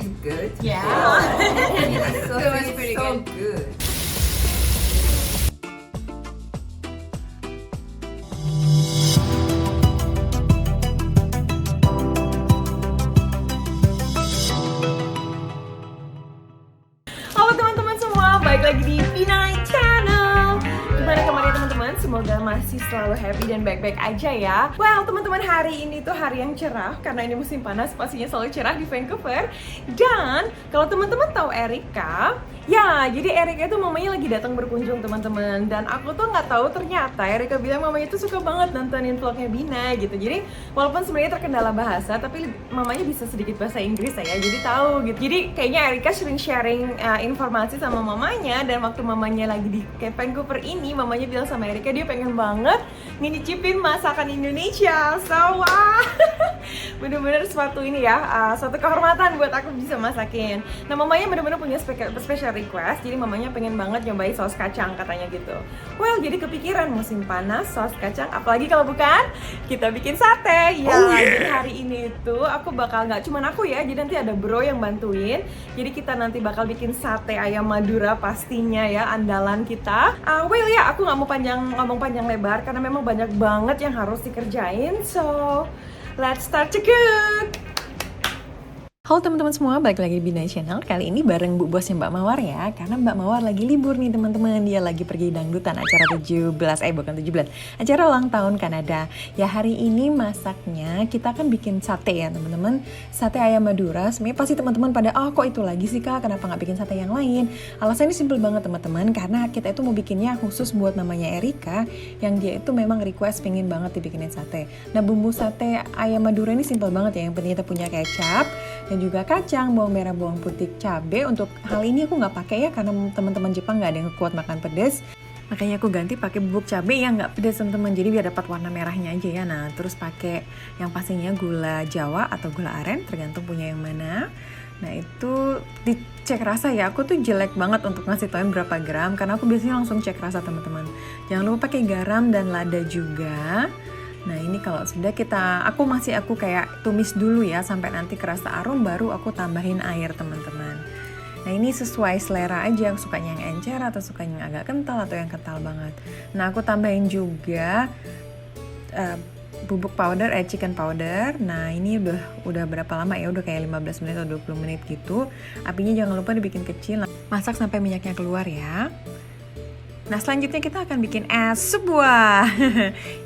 is good. Yeah. It's so, It was pretty so good. good. Halo teman-teman semua, balik lagi di Pinai Channel. Gimana kabarnya teman-teman? Semoga masih selalu happy dan baik-baik aja ya. Well teman-teman, hari ini tuh hari yang cerah karena ini musim panas, pastinya selalu cerah di Vancouver. Dan kalau teman-teman tahu Erika, ya jadi Erika itu mamanya lagi datang berkunjung teman-teman. Dan aku tuh nggak tahu ternyata Erika bilang mamanya tuh suka banget nontonin vlognya Bina gitu. Jadi walaupun sebenarnya terkendala bahasa, tapi mamanya bisa sedikit bahasa Inggris ya, jadi tahu gitu. Jadi kayaknya Erika sering sharing informasi sama mamanya, dan waktu mamanya lagi di Vancouver ini, mamanya bilang sama Erika dia pengen banget ngicipin masakan Indonesia. So wah, bener-bener suatu ini ya, suatu kehormatan buat aku bisa masakin. Nah mamanya bener-bener punya special request, jadi mamanya pengen banget nyobain saus kacang katanya gitu. Well jadi kepikiran musim panas saus kacang, apalagi kalau bukan kita bikin sate ya. Jadi hari ini tuh aku bakal, nggak cuman aku ya, jadi nanti ada bro yang bantuin. Jadi kita nanti bakal bikin sate ayam Madura pastinya ya, andalan kita. Well ya, aku nggak mau ngomong panjang lebar karena memang banyak banget yang harus dikerjain. So let's start to cook. Halo teman-teman semua, balik lagi di Binai Channel. Kali ini bareng Bu Bosnya Mbak Mawar ya, karena Mbak Mawar lagi libur nih teman-teman. Dia lagi pergi dangdutan acara 17, acara ulang tahun Kanada. Ya hari ini masaknya kita kan bikin sate ya teman-teman. Sate ayam Madura. Sebenarnya pasti teman-teman pada, kok itu lagi sih kak, kenapa nggak bikin sate yang lain? Alasannya simple banget teman-teman, karena kita itu mau bikinnya khusus buat namanya Erika, yang dia itu memang request pengen banget dibikinin sate. Nah bumbu sate ayam Madura ini simple banget ya, yang penting kita punya kecap dan juga kacang, bawang merah, bawang putih, cabai. Untuk hal ini aku nggak pakai ya karena teman-teman Jepang nggak ada yang kuat makan pedas. Makanya aku ganti pakai bubuk cabai yang nggak pedas teman-teman. Jadi biar dapat warna merahnya aja ya. Nah terus pakai yang pastinya gula Jawa atau gula aren, tergantung punya yang mana. Nah itu dicek rasa ya. Aku tuh jelek banget untuk ngasih tauin berapa gram karena aku biasanya langsung cek rasa teman-teman. Jangan lupa pakai garam dan lada juga. Nah ini kalau sudah aku kayak tumis dulu ya sampai nanti kerasa arum, baru aku tambahin air teman-teman. Nah ini sesuai selera aja, sukanya yang encer atau sukanya yang agak kental atau yang kental banget. Nah aku tambahin juga bubuk powder, chicken powder. Nah ini udah berapa lama ya, udah kayak 15 menit atau 20 menit gitu. Apinya jangan lupa dibikin kecil, masak sampai minyaknya keluar ya. Nah selanjutnya kita akan bikin es buah.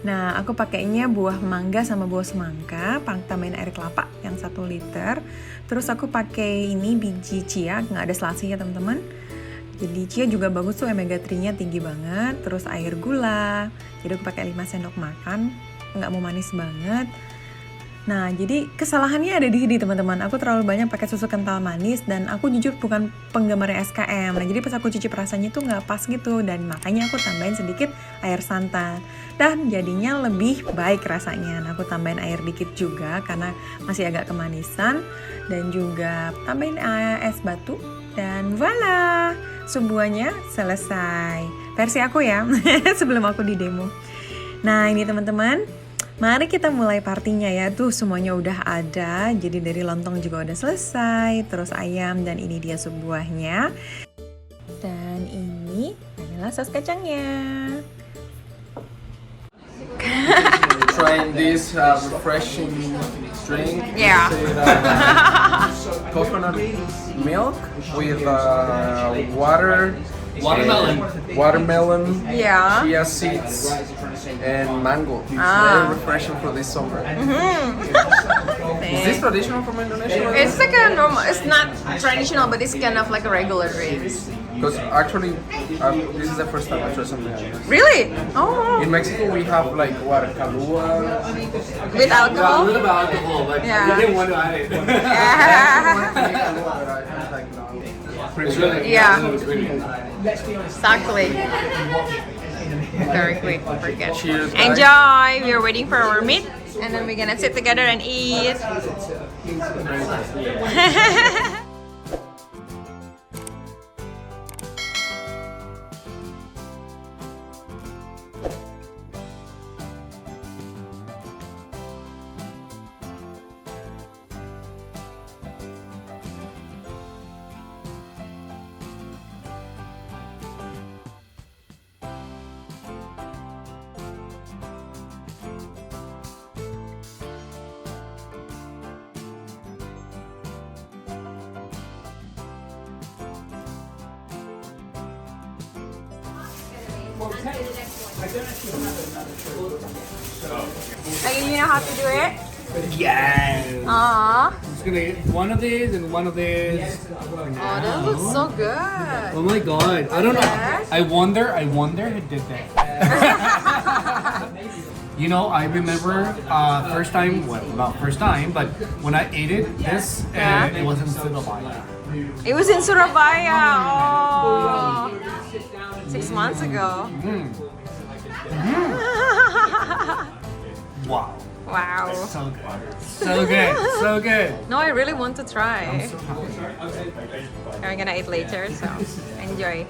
Nah aku pakainya buah mangga sama buah semangka, tambahin air kelapa yang 1 liter. Terus aku pakai ini biji chia, nggak ada selasinya teman-teman. Jadi chia juga bagus tuh, omega 3-nya tinggi banget. Terus air gula, jadi aku pakai 5 sendok makan, nggak mau manis banget. Nah, jadi kesalahannya ada di sini teman-teman. Aku terlalu banyak pakai susu kental manis dan aku jujur bukan penggemar SKM. Nah, jadi pas aku cicip rasanya tuh nggak pas gitu, dan makanya aku tambahin sedikit air santan. Dan jadinya lebih baik rasanya. Nah, aku tambahin air dikit juga karena masih agak kemanisan, dan juga tambahin es batu, dan voila, semuanya selesai. Versi aku ya, sebelum aku di demo. Nah, ini teman-teman. Mari kita mulai partinya ya. Tuh semuanya udah ada. Jadi dari lontong juga udah selesai. Terus ayam, dan ini dia sebuahnya. Dan ini adalah saus kacangnya. Trying this refreshing drink. Yeah. Coconut milk with watermelon, Yeah. chia seeds, and mango. Very refreshing for this summer. Is this traditional from Indonesia? It's like a normal, it's not traditional, but it's kind of like a regular drinks. Because actually, this is the first time I tried something like this. Really? Oh. In Mexico, we have like calua. With alcohol? A little bit of alcohol, but Yeah. we didn't want to add it. It's really, Yeah. it's really good. Exactly. Very quick. Forget. Cheers, guys. Enjoy. We're waiting for our meat, and then we're gonna sit together and eat. Okay, you know how to do it? Yes. Aww. Just gonna get one of these and one of these. Oh, that looks so good. Oh my god. I don't know. Yes. I wonder who did that. You know, I remember first time, well, not first time, but when I ate it, this, Yeah. it was in Surabaya. It was in Surabaya. Oh. 6 months ago. Wow. Wow. So good. So good. So good. No, I really want to try. I'm gonna eat later, so enjoy.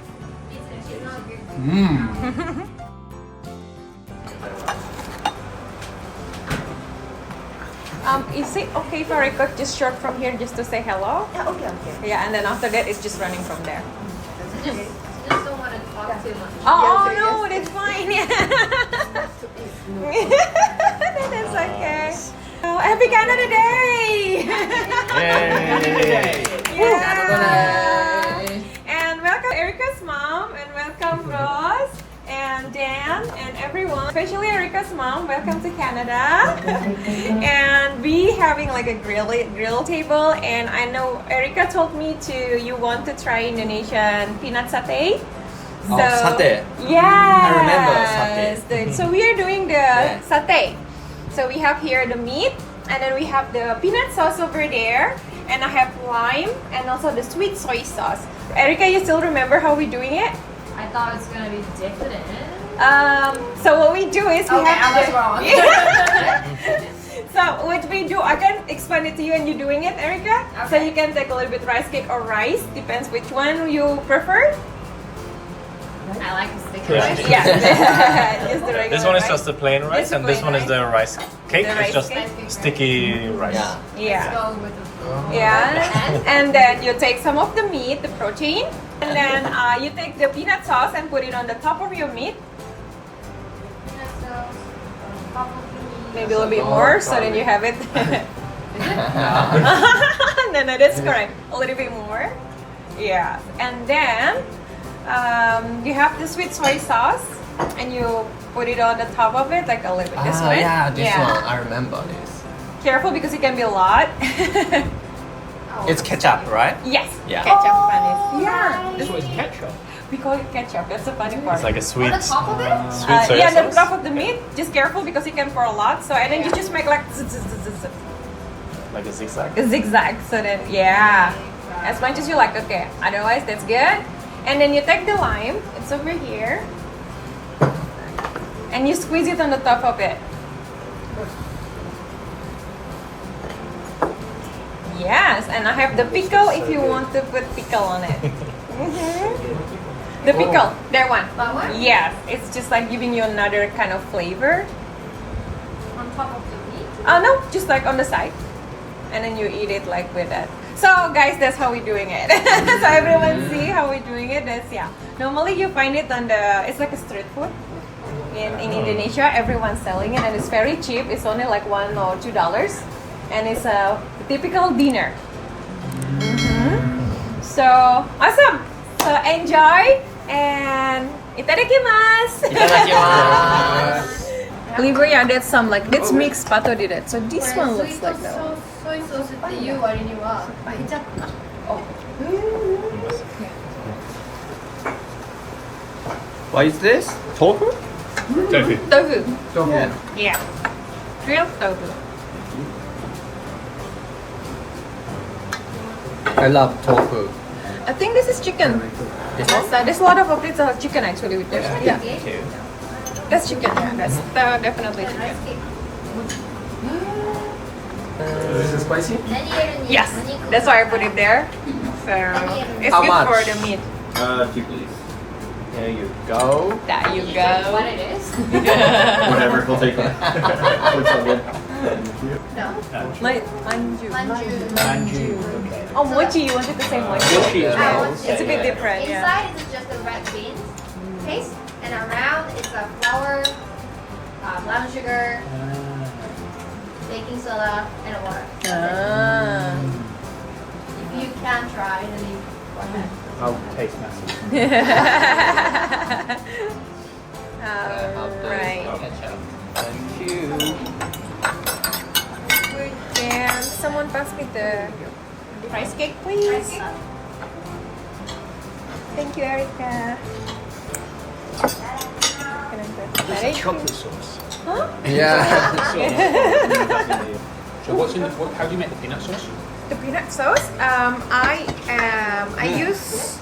Is it okay if I record just short from here just to say hello? Yeah, okay. Yeah, and then after that it's just running from there. Just don't want to talk too much. Oh, no, that's fine. That's okay. Oh, happy Canada Day! Yeah. And welcome Erika's mom, and welcome Ross and Dan and everyone, especially Erika's mom. Welcome to Canada. And we having like a grill table, and I know Erika told me you want to try Indonesian peanut satay. Oh, satay. Yeah. I remember satay. So we are doing the satay. So we have here the meat, and then we have the peanut sauce over there, and I have lime and also the sweet soy sauce. Erika, you still remember how we're doing it? I thought it was gonna be different. So what we do is we Okay, I have was wrong. So what we do, I can explain it to you and you doing it, Erika. So Okay. you can take a little bit rice cake or rice, depends which one you prefer. I like the sticky rice. Yeah. Just the regular This one is rice. just the plain rice, Just and this plain one is the rice cake. The rice It's just cake. sticky rice. Yeah. Yeah. Let's go with the Yeah, and then you take some of the meat, the protein, and then you take the peanut sauce and put it on the top of your meat. peanut sauce, top of the meat. Maybe a little bit more, so then you have it. No, that's correct. A little bit more. Yeah, and then you have the sweet soy sauce, and you put it on the top of it, like a little bit this way. Yeah, this one. I remember this. Careful because it can be a lot. It's ketchup, right? Yes. Yeah. Ketchup, funny. Yeah. This was ketchup. We call it ketchup. That's the funny part. It's like a sweet, On the top of it? sweet soy Yeah, the sauce. top of the meat. Just careful because you can pour a lot. So and then you just make like Like a zigzag. a zigzag. So then yeah, as much as you like. Okay. Otherwise, that's good. And then you take the lime. It's over here, and you squeeze it on the top of it. Yes, and I have the pickle if you want to put pickle on it. The pickle, that one. That one? Yes, it's just like giving you another kind of flavor. On top of the meat? No, just like on the side, and then you eat it like with that. So guys, that's how we're doing it. So everyone see how we're doing it. That's Normally you find it on it's like a street food in Indonesia. Everyone's selling it, and it's very cheap. It's only like $1 or $2, and it's a typical dinner. So awesome. So enjoy and itadakimasu. Liver, yeah, that's some like that's mixed pato did it. So this one looks like that. ソイソースっていう割にはケチャップな。What is this? Tofu? Tofu. Tofu. Yeah. Yeah. Grilled tofu. I love tofu. I think this is chicken. This one? There's a lot of updates of chicken actually with this. Yeah. That's chicken. Yeah, that's definitely chicken. Is it spicy? Yes, that's why I put it there. So it's How good much? for the meat. 2 please. There you go. There you What go. it is? Whatever, we'll take it. Looks so good. No. Manju. Manju. Oh, mochi. You wanted to say mochi? Mochi as well. It's a bit different. Yeah. Inside is just a red bean paste, and around is a flour, brown sugar, baking soda, and water. Ah. If you can try, then you go ahead. I'll taste messy. Alright. Ketchup. Thank you. Can someone pass me the rice cake, please? Thank you, Erika. There's a chocolate sauce. Huh? Yeah. So what's in the, how do you make the peanut sauce? The peanut sauce. I use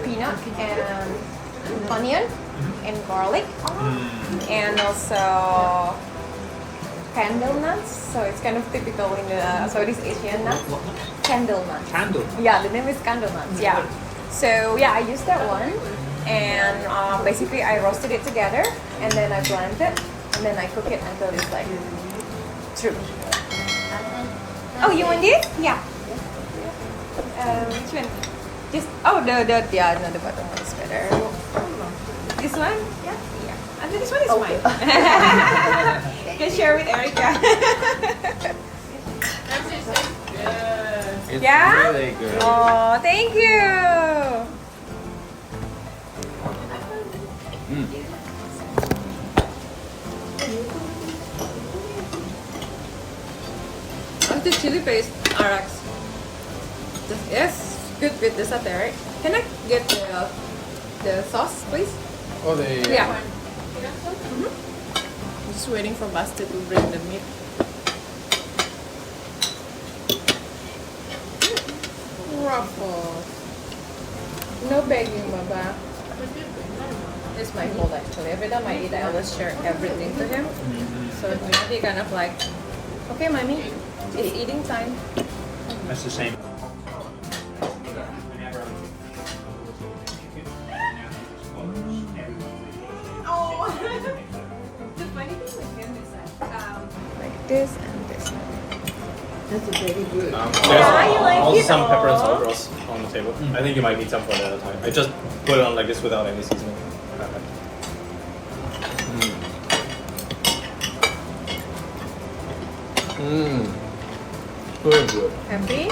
peanut and onion and garlic, and also candle nuts. So it's kind of typical in the Southeast Asian nuts. What nuts? Candle nuts. Candle. Yeah, the name is candle nuts. Yeah. So yeah, I used that one, and basically I roasted it together, and then I blend it, and then I cook it until it's like true. Oh, you want this? Yeah. Which one? Just the bottom one is better. This one? Yeah. I think this one is mine. You can share with Erika. It's Yeah? really good. Oh, thank you. What's the chili paste, RX? Yes, good with the satay, right? Can I get the sauce, please? Oh, the Yeah. I'm just waiting for Buster to bring the meat. Ruffles. No begging, Baba. It's my fault actually. Every time I eat, I always share everything to him. So he kind of like, okay, mommy, it's eating time. That's the same. Oh, the funny thing with him is that like this and this. That's very good. Yeah, you like also it? some pepper and Aw. sauerkraut on the table. I think you might need some for the other time. I just put it on like this without any seasoning. Very good. Happy?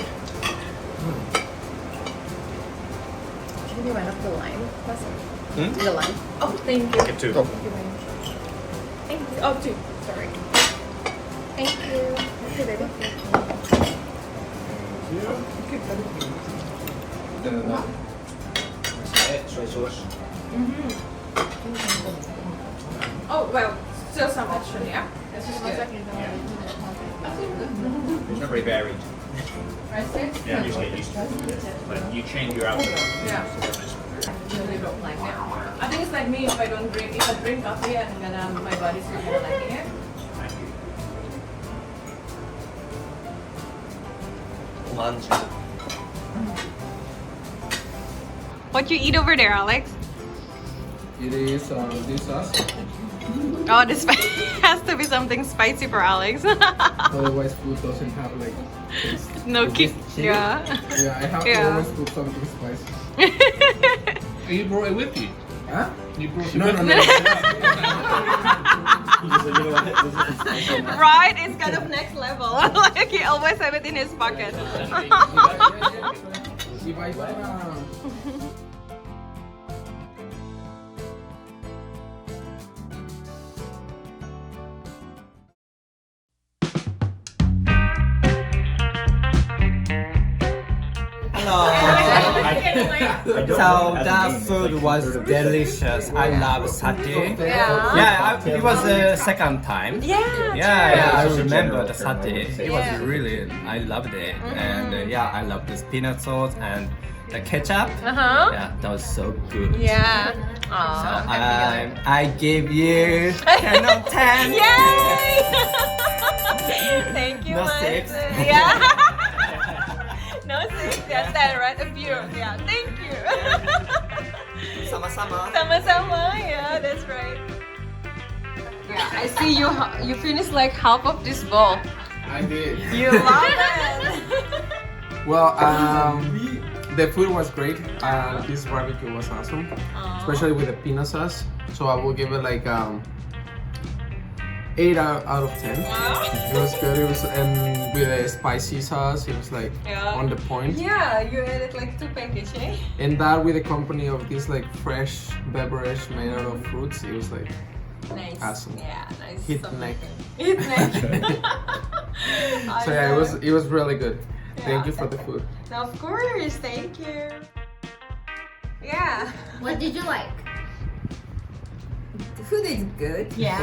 Give me one of the lime. What's it? The lime. Oh, thank you. Get two. Thank you. Thank you. Oh, two. Sorry. Thank you. Okay, baby. Soy sauce. Oh, well, still some extra, yeah? This is good. It's not very varied. Yeah, you just get used to it. But you change your outfit. Yeah. I really don't like it. I think it's like me if I drink coffee and then my body's not gonna liking it. Lunch. What you eat over there, Alex? It is this sauce. Oh, this has to be something spicy for Alex. Otherwise, food doesn't have like taste. No Is kick. this chili? Yeah. Yeah, I have Yeah. to always cook something spicy. You brought it with you. Huh? You brought it No, with no, you. no. Right? It's kind of next level. Like he always have it in his pocket. If I So that food was delicious. I love satay. Yeah, it was the second time. Yeah, I remember the satay. It was really, I loved it. And I love this peanut sauce and the ketchup. Yeah, that was so good. Yeah. So I give you 10 of 10. Yay! Thank you, No Mike. six. Yeah. No six. Yeah, 10, right? A few. Yeah. Thank you. Sama-sama. Sama-sama. Yeah, that's right. Yeah, I see you finished like half of this bowl. I did. You love it. Well, the food was great. This barbecue was awesome, especially with the peanut sauce. So I will give it like 8 out of 10. It was good. It was and with a spicy sauce. It was like on the point. Yeah, you added like 2 packets, eh? And that with the company of this like fresh beverage made out of fruits. It was like Nice. awesome. Yeah, nice. Hit So neck. Hit neck. So yeah, it was really good. Thank Yeah. you for the food. Of course, thank you. Yeah. What did you like? The food is good. Yeah.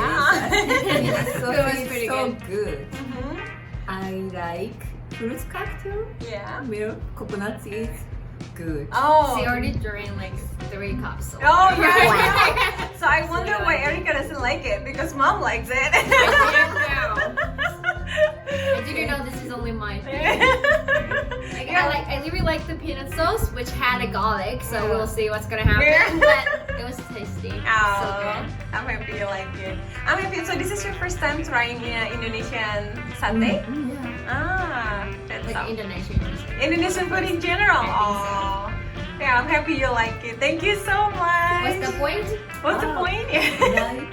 So It was it's pretty so good. good. Mhm. I like fruit cocktail. Yeah. Milk, coconut is good. Oh. She already drank like 3 cups. So. Oh yeah. So I wonder why Erika doesn't like it because mom likes it. I didn't know this is only my thing. I really like the peanut sauce, which had a garlic, so we'll see what's gonna happen. But it was tasty. So Oh, good. I'm happy you like it. I'm happy. So this is your first time trying Indonesian satay? Ah, that's Like awesome. Indonesian food in general. Oh, yeah, I'm happy you like it. Thank you so much. What's the point? What's the point? 9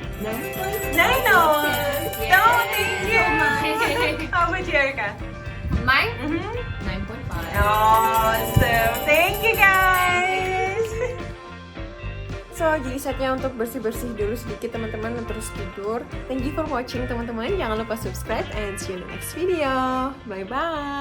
points. No, Yeah. no, thank you. How about you, Erika? Mine? Mm-hmm. 9.5. Awesome. Thank you, guys. So, jadi saatnya untuk bersih-bersih dulu sedikit teman-teman dan terus tidur. Thank you for watching teman-teman. Jangan lupa subscribe and see you in the next video. Bye-bye.